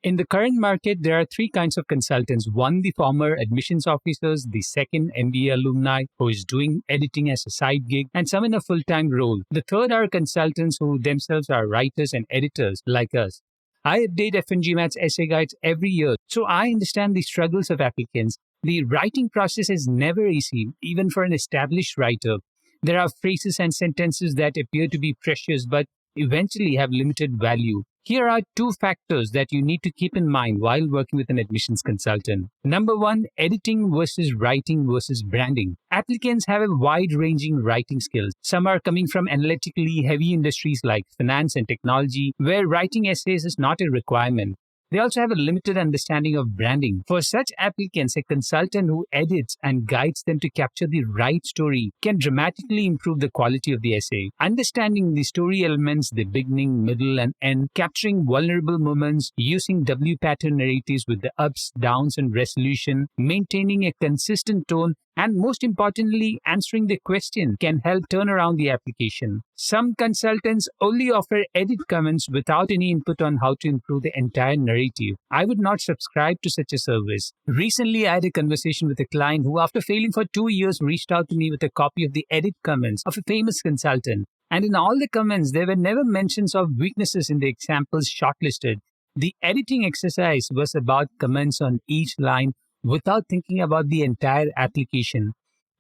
In the current market, there are three kinds of consultants. One, the former admissions officers. The second, MBA alumni who is doing editing as a side gig, and some in a full-time role. The third are consultants who themselves are writers and editors like us. I update FNG Math's essay guides every year, so I understand the struggles of applicants. The writing process is never easy, even for an established writer. There are phrases and sentences that appear to be precious but eventually have limited value. Here are two factors that you need to keep in mind while working with an admissions consultant. Number one, editing versus writing versus branding. Applicants have a wide-ranging writing skills. Some are coming from analytically heavy industries like finance and technology, where writing essays is not a requirement. They also have a limited understanding of branding. For such applicants, a consultant who edits and guides them to capture the right story can dramatically improve the quality of the essay. Understanding the story elements, the beginning, middle, and end, capturing vulnerable moments, using W pattern narratives with the ups, downs, and resolution, maintaining a consistent tone, and most importantly, answering the question can help turn around the application. Some consultants only offer edit comments without any input on how to improve the entire narrative. I would not subscribe to such a service. Recently, I had a conversation with a client who, after failing for 2 years, reached out to me with a copy of the edit comments of a famous consultant. And in all the comments, there were never mentions of weaknesses in the examples shortlisted. The editing exercise was about comments on each line without thinking about the entire application.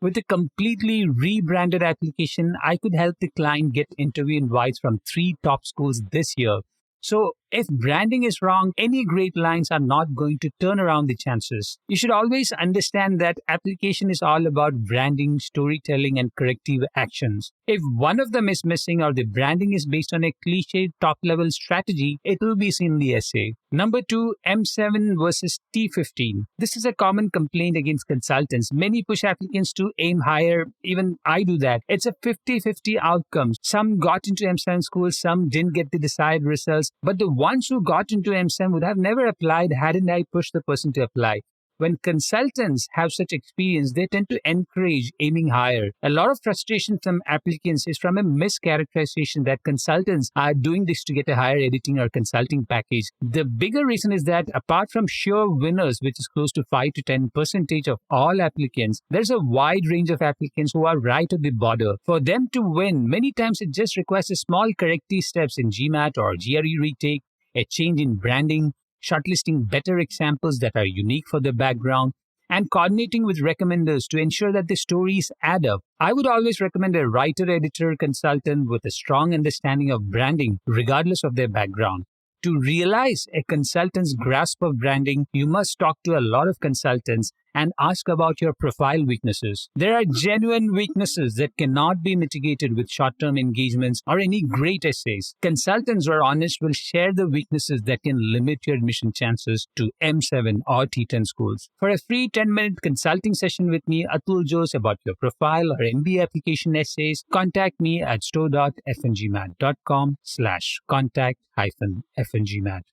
With a completely rebranded application, I could help the client get interview invites from 3 top schools this year. So, if branding is wrong, any great lines are not going to turn around the chances. You should always understand that application is all about branding, storytelling, and corrective actions. If one of them is missing or the branding is based on a cliched top-level strategy, it will be seen in the essay. Number 2, M7 versus T15. This is a common complaint against consultants. Many push applicants to aim higher. Even I do that. It's a 50-50 outcome. Some got into M7 schools, some didn't get the desired results. But the ones who got into M7 would have never applied hadn't I pushed the person to apply. When consultants have such experience, they tend to encourage aiming higher. A lot of frustration from applicants is from a mischaracterization that consultants are doing this to get a higher editing or consulting package. The bigger reason is that apart from sure winners, which is close to 5 to 10% of all applicants, there's a wide range of applicants who are right at the border. For them to win, many times it just requires a small corrective steps in GMAT or GRE retake, a change in branding, shortlisting better examples that are unique for the background, and coordinating with recommenders to ensure that the stories add up. I would always recommend a writer-editor consultant with a strong understanding of branding, regardless of their background. To realize a consultant's grasp of branding, you must talk to a lot of consultants and ask about your profile weaknesses. There are genuine weaknesses that cannot be mitigated with short-term engagements or any great essays. Consultants who are honest will share the weaknesses that can limit your admission chances to M7 or T10 schools. For a free 10-minute consulting session with me, Atul Jose, about your profile or MBA application essays, contact me at store.fngmat.com/contact-fngmat.